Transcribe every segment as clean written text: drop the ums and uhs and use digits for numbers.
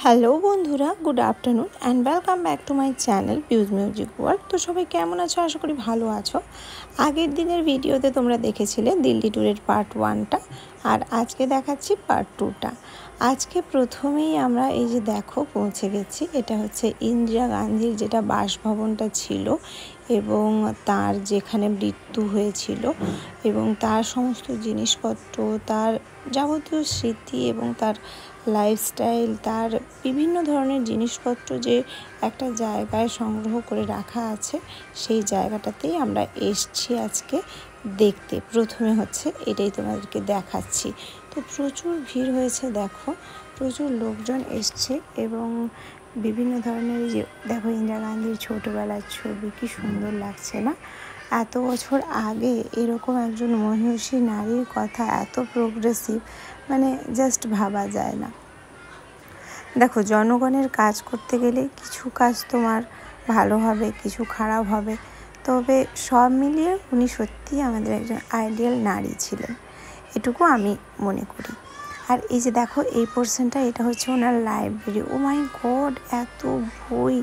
Hello বন্ধুরা, good afternoon and welcome back to my channel Piu's music world. তো সবাই কেমন আছো? আশা করি ভালো আছো। আগের দিনের ভিডিওতে তোমরা দেখেছিলে দিল্লি ট্যুরের পার্ট 1টা, আর আজকে দেখাচ্ছি পার্ট 2টা। আজকে প্রথমেই আমরা এই যে দেখো পৌঁছে গেছি। এটা হচ্ছে ইন্দিরা গান্ধীর যেটা বাসভবনটা ছিল এবং তার যেখানে মৃত্যু হয়েছিল এবং তার সমস্ত জিনিসপত্র, তার যাবতীয় স্মৃতি এবং তার লাইফস্টাইল, তার বিভিন্ন ধরনের জিনিসপত্র যে একটা জায়গায় সংগ্রহ করে রাখা আছে, সেই জায়গাটাতেই আমরা এসছি আজকে দেখতে। প্রথমে হচ্ছে এটাই তোমাদেরকে দেখাচ্ছি। তো প্রচুর ভিড় হয়েছে, দেখো প্রচুর লোকজন এসছে এবং বিভিন্ন ধরনের যে দেখো ইন্দিরা গান্ধীর ছোটোবেলার ছবি, কি সুন্দর লাগছে না? এত বছর আগে এরকম একজন মহিষী নারীর কথা এত প্রোগ্রেসিভ, মানে জাস্ট ভাবা যায় না। দেখো, জনগণের কাজ করতে গেলে কিছু কাজ তোমার ভালো হবে, কিছু খারাপ হবে, তবে সব মিলিয়ে উনি সত্যিই আমাদের একজন আইডিয়াল নারী ছিলেন, এটুকু আমি মনে করি। আর এই যে দেখো এই পোর্শনটা, এটা হচ্ছে ওনার লাইব্রেরি। ও মাই গড, এত বই,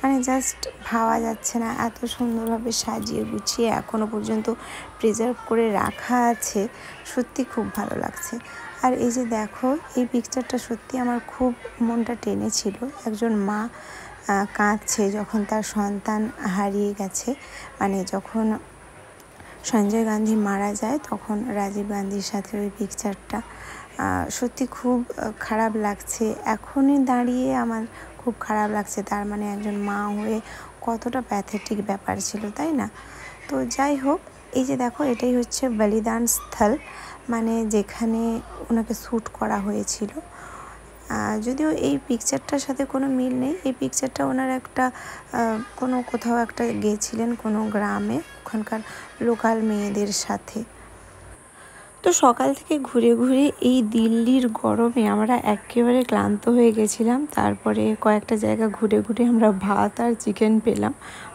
মানে জাস্ট ভাবা যাচ্ছে না, এত সুন্দরভাবে সাজিয়ে গুছিয়ে এখনও পর্যন্ত প্রিজার্ভ করে রাখা আছে, সত্যি খুব ভালো লাগছে। আর এই যে দেখো এই পিকচারটা সত্যি আমার খুব মনটা টেনেছিল। একজন মা কাঁদছে যখন তার সন্তান হারিয়ে গেছে, মানে যখন সঞ্জয় গান্ধী মারা যায় তখন রাজীব গান্ধীর সাথে ওই পিকচারটা, সত্যি খুব খারাপ লাগছে। এখনই দাঁড়িয়ে আমার খুব খারাপ লাগছে। তার মানে একজন মা হয়ে কতটা প্যাথেটিক ব্যাপার ছিল, তাই না? তো যাই হোক, এই যে দেখো এটাই হচ্ছে বলিদান স্থল, মানে যেখানে ওনাকে শ্যুট করা হয়েছিল। যদিও এই পিকচারটার সাথে কোনো মিল নেই। এই পিকচারটা ওনার একটা কোথাও একটা গিয়েছিলেন কোনো গ্রামে, ওখানকার লোকাল মেয়েদের সাথে। তো সকাল থেকে ঘুরে ঘুরে এই দিল্লির গরমে আমরা একেবারে ক্লান্ত হয়ে গেছিলাম। তারপরে কয়েকটা জায়গা ঘুরে ঘুরে আমরা ভাত আর চিকেন পেলাম।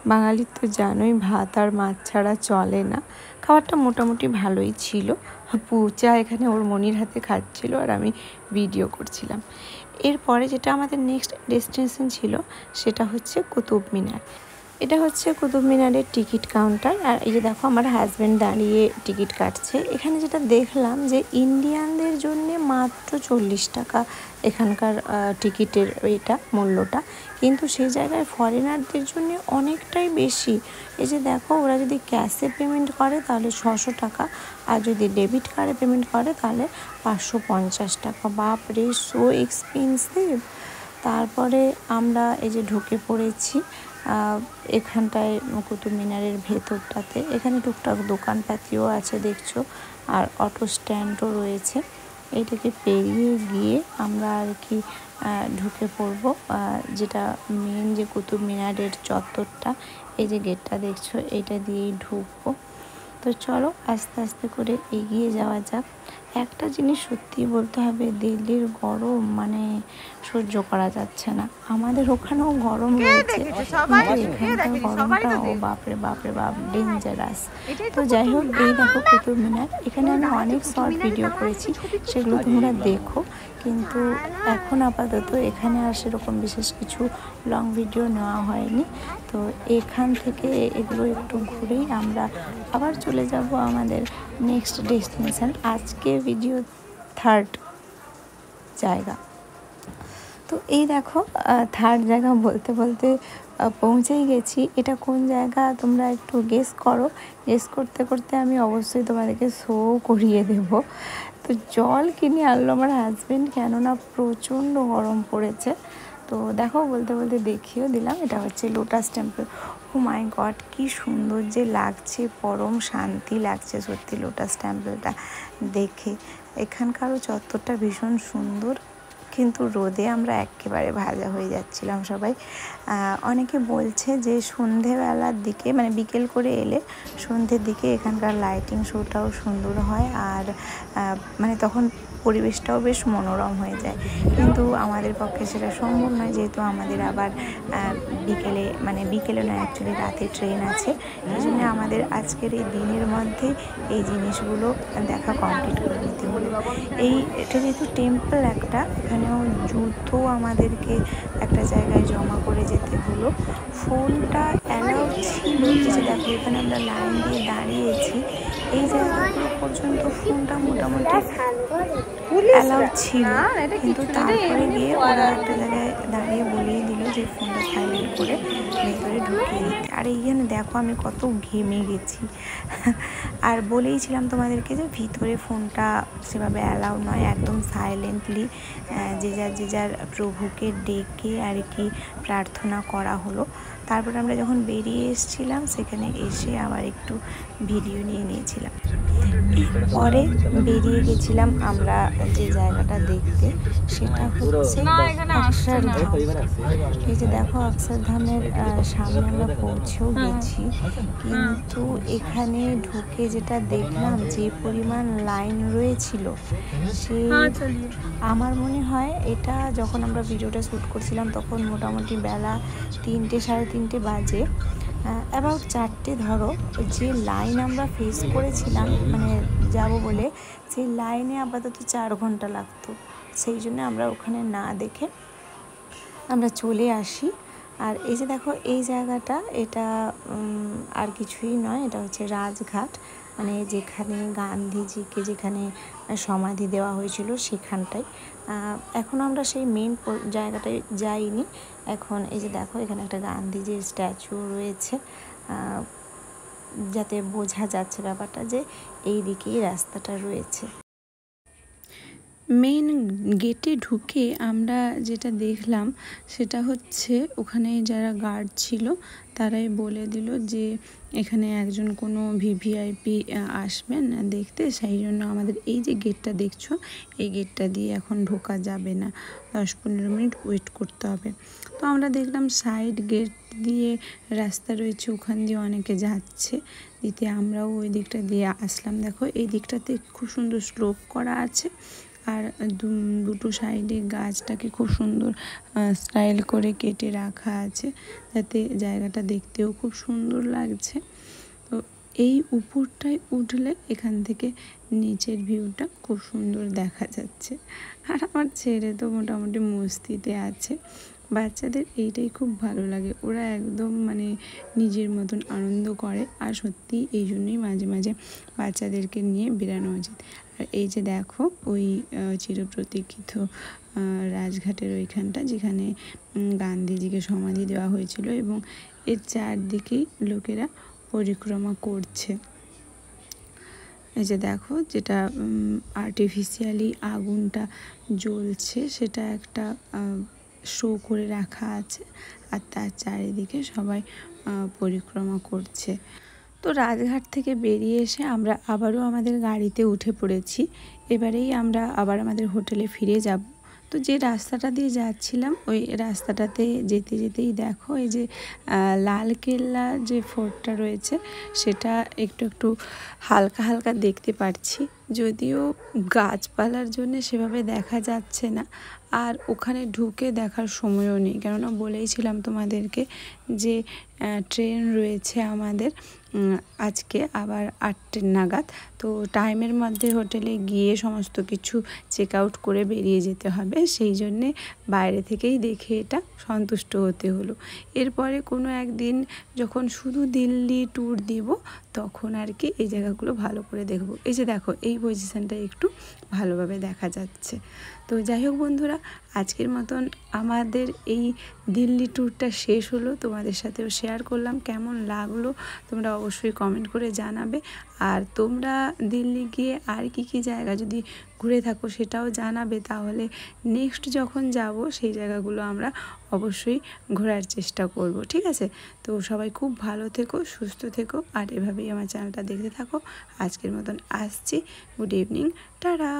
বাঙালির তো জানোই, ভাত আর মাছ ছাড়া চলে না। খাবারটা মোটামুটি ভালোই ছিল। পূজা এখানে ওর মনির হাতে খাচ্ছিল আর আমি ভিডিও করছিলাম। এরপরে যেটা আমাদের নেক্সট ডেস্টিনেশন ছিল সেটা হচ্ছে কুতুব মিনার। এটা হচ্ছে কুতুব মিনারের টিকিট কাউন্টার। আর এই যে দেখো আমার হাজব্যান্ড দাঁড়িয়ে টিকিট কাটছে। এখানে যেটা দেখলাম যে ইন্ডিয়ানদের জন্যে মাত্র 40 টাকা এখানকার টিকিটের এটা মূল্যটা, কিন্তু সেই জায়গায় ফরেনারদের জন্য অনেকটাই বেশি। এই যে দেখো, ওরা যদি ক্যাশে পেমেন্ট করে তাহলে 600 টাকা, আর যদি ডেবিট কার্ডে পেমেন্ট করে তাহলে 550 টাকা। বাপরে, সো এক্সপেন্সিভ। তারপরে আমরা এই যে ঢুকে পড়েছি এখানটায় কুতুব মিনারের ভেতরটাতে। এখানে টুকটাক দোকানপাতিও আছে দেখছো, আর অটো স্ট্যান্ডও রয়েছে। এইটাকে পেরিয়ে গিয়ে আমরা আর কি ঢুকে পড়বো যেটা মেন যে কুতুব মিনারের চত্বরটা। এই যে গেটটা দেখছো, এইটা দিয়েই ঢুকবো। তো চলো আস্তে আস্তে করে এগিয়ে যাওয়া যাক। একটা জিনিস সত্যি বলতে হবে, দিল্লির গরম মানে সহ্য করা যাচ্ছে না। আমাদের ওখানেও গরম রয়েছে, কিন্তু এখানকার গরমটা ও বাপরে বাপরে বাপ, ডেঞ্জারাস। তো যাই হোক, এই দেখো কুতুব মিনার। এখানে আমি অনেক শর্ট ভিডিও করেছি, সেগুলো তোমরা দেখো, কিন্তু এখন আপাতত এখানে আর সেরকম বিশেষ কিছু লং ভিডিও নেওয়া হয়নি। তো এখান থেকে এগুলো একটু ঘুরেই আমরা আবার চলে যাব আমাদের নেক্সট ডেস্টিনেশন। আজকে ভিডিও থার্ড জায়গা। তো এই দেখো থার্ড জায়গা বলতে বলতে পৌঁছেই গেছি। এটা কোন জায়গা তোমরা একটু গেস করো। গেস করতে করতে আমি অবশ্যই তোমাদেরকে শো করিয়ে দেব। তো জল কিনে আনলো আমার হাজব্যান্ড, কেননা প্রচণ্ড গরম পড়েছে। তো দেখো বলতে বলতে দেখিয়েও দিলাম, এটা হচ্ছে লোটাস টেম্পল। ও মাই গড, কি সুন্দর যে লাগছে, পরম শান্তি লাগছে সত্যি লোটাস টেম্পলটা দেখে। এখানকারও চত্বরটা ভীষণ সুন্দর, কিন্তু রোদে আমরা একেবারে ভাজা হয়ে যাচ্ছিলাম সবাই। অনেকে বলছে যে সন্ধেবেলার দিকে, মানে বিকেল করে এলে সন্ধ্যের দিকে এখানকার লাইটিং শোটাও সুন্দর হয়, আর মানে তখন পরিবেশটাও বেশ মনোরম হয়ে যায়। কিন্তু আমাদের পক্ষে সেটা সম্ভব নয়, যেহেতু আমাদের আবার বিকেলে নয়, অ্যাকচুয়ালি রাতে ট্রেন আছে। এই জন্য আমাদের আজকের এই দিনের মধ্যে এই জিনিসগুলো দেখা কমপ্লিট করে নিতে হলো। এটা যেহেতু টেম্পল একটা, এখানে সেখানেও জুতো আমাদেরকে একটা জায়গায় জমা করে যেতে হলো। ফোনটা অ্যালাউ ছিল, যে দেখো এখানে আমরা লাইন দিয়ে দাঁড়িয়েছি, এই জায়গাগুলো পর্যন্ত ফোনটা মোটামুটি অ্যালাউ ছিল, কিন্তু তারপরে গিয়ে ওরা একটা জায়গায় দাঁড়িয়ে বলেই দিল যে ফোনটা সাইলেন্ট করে ভেতরে ঢুকিয়ে দিতে। আর এইখানে দেখো আমি কত ঘেমে গেছি। আর বলেইছিলাম তোমাদেরকে যে ভিতরে ফোনটা সেভাবে অ্যালাউ নয়, একদম সাইলেন্টলি যে যার প্রভুকে ডেকে আর কি প্রার্থনা করা হলো। তারপরে আমরা যখন বেরিয়ে এসেছিলাম সেখানে এসে আবার একটু ভিডিও নিয়ে নিয়েছিলাম। পরে বেরিয়ে গেছিলাম আমরা যে জায়গাটা দেখতে, সেটা হচ্ছে অক্ষরধাম। এই যে দেখো অক্ষরধামের সামনে আমরা পৌঁছেও গেছি, কিন্তু এখানে ঢুকে যেটা দেখলাম যে পরিমাণ লাইন রয়েছিল, সে আমার মনে হয় এটা যখন আমরা ভিডিওটা শ্যুট করছিলাম তখন মোটামুটি বেলা 3টে সাড়ে 3টে বাজে, অ্যাবাউট 4টে ধরো। যে লাইন আমরা ফেস করেছিলাম মানে যাব বলে, সেই লাইনে আপাতত 4 ঘন্টা লাগতো। সেই জন্য আমরা ওখানে না দেখে আমরা চলে আসি। আর এই যে দেখো এই জায়গাটা, এটা আর কিছুই নয়, এটা হচ্ছে রাজঘাট, মানে যেখানে গান্ধীজিকে যেখানে সমাধি দেওয়া হয়েছিল সেখানটাই। এখন আমরা সেই মেন জায়গাটায় যাইনি। এখন এই যে দেখো এখানে একটা গান্ধীজির স্ট্যাচু রয়েছে, যাতে বোঝা যাচ্ছে ব্যাপারটা যে এই দিকেই রাস্তাটা রয়েছে। মেন গেটে ঢুকে আমরা যেটা দেখলাম সেটা হচ্ছে ওখানে যারা গার্ড ছিল তারাই বলে দিল যে এখানে একজন কোনো ভিভিআইপি আসবেন দেখতে, সেই জন্য আমাদের এই যে গেটটা দেখছো এই গেটটা দিয়ে এখন ঢোকা যাবে না, 10-15 মিনিট ওয়েট করতে হবে। তো আমরা দেখলাম সাইড গেট দিয়ে রাস্তা রয়েছে, ওখান দিয়ে অনেকে যাচ্ছে, দিতে আমরাও ওই দিকটা দিয়ে আসলাম। দেখো এই দিকটাতে খুব সুন্দর স্লোপ করা আছে, আর দুটো সাইডে গাছটাকে খুব সুন্দর স্টাইল করে কেটে রাখা আছে, যাতে জায়গাটা দেখতেও খুব সুন্দর লাগছে। তো এই উপরটায় উঠলে এখান থেকে নিচের ভিউটা খুব সুন্দর দেখা যাচ্ছে। আর আমার ছেলে তো মোটামুটি মস্তিতে আছে। বাচ্চাদের এইটাই খুব ভালো লাগে, ওরা একদম মানে নিজের মতন আনন্দ করে। আর সত্যি এই জন্যই মাঝে মাঝে বাচ্চাদেরকে নিয়ে বেরানো উচিত। আর এই যে দেখো ওই চিরপ্রতীক্ষিত রাজঘাটের ওইখানটা যেখানে গান্ধীজিকে সমাধি দেওয়া হয়েছিল, এবং এর চারদিকেই লোকেরা পরিক্রমা করছে। এই যে দেখো যেটা আর্টিফিশিয়ালি আগুনটা জ্বলছে সেটা একটা শো করে রাখা আছে, আর তার চারিদিকে সবাই পরিক্রমা করছে। তো রাজঘাট থেকে বেরিয়ে এসে আমরা আবারও আমাদের গাড়িতে উঠে পড়েছি। এবারেই আমরা আবার আমাদের হোটেলে ফিরে যাব। তো যে রাস্তাটা দিয়ে যাচ্ছিলাম ওই রাস্তাটাতে যেতে যেতেই দেখো এই যে লালকেল্লা যে ফোর্টটা রয়েছে সেটা একটু একটু হালকা হালকা দেখতে পাচ্ছি, যদিও গাছপালার জন্য সেভাবে দেখা যাচ্ছে না। আর ওখানে ঢুকে দেখার সময়ও নেই, কেননা বলেইছিলাম তোমাদেরকে যে ট্রেন রয়েছে আমাদের আজকে আবার 8টে নাগাদ। তো টাইমের মধ্যে হোটেলে গিয়ে সমস্ত কিছু চেক আউট করে বেরিয়ে যেতে হবে, সেই জন্যে বাইরে থেকেই দেখে এটা সন্তুষ্ট হতে হলো। এরপরে কোনো একদিন যখন শুধু দিল্লি ট্যুর দিব তখন আর কি এই জায়গাগুলো ভালো করে দেখব। এই যে দেখো এই পজিশানটা একটু ভালোভাবে দেখা যাচ্ছে। তো যাই হোক বন্ধুরা, আজকের মতন আমাদের এই দিল্লি ট্যুরটা শেষ হলো, তোমাদের সাথেও শেয়ার করলাম। কেমন লাগলো তোমরা অবশ্যই কমেন্ট করে জানাবে। আর তোমরা দিল্লি গিয়ে আর কি কি জায়গা যদি ঘুরে থাকো সেটাও জানাবে, তাহলে নেক্সট যখন যাব সেই জায়গাগুলো আমরা অবশ্যই ঘোরার চেষ্টা করব। ঠিক আছে? তো সবাই খুব ভালো থেকো, সুস্থ থেকো, আর এভাবেই আমার চ্যানেলটা দেখতে থাকো। আজকের মতন আসছি, গুড ইভিনিং, টাটা।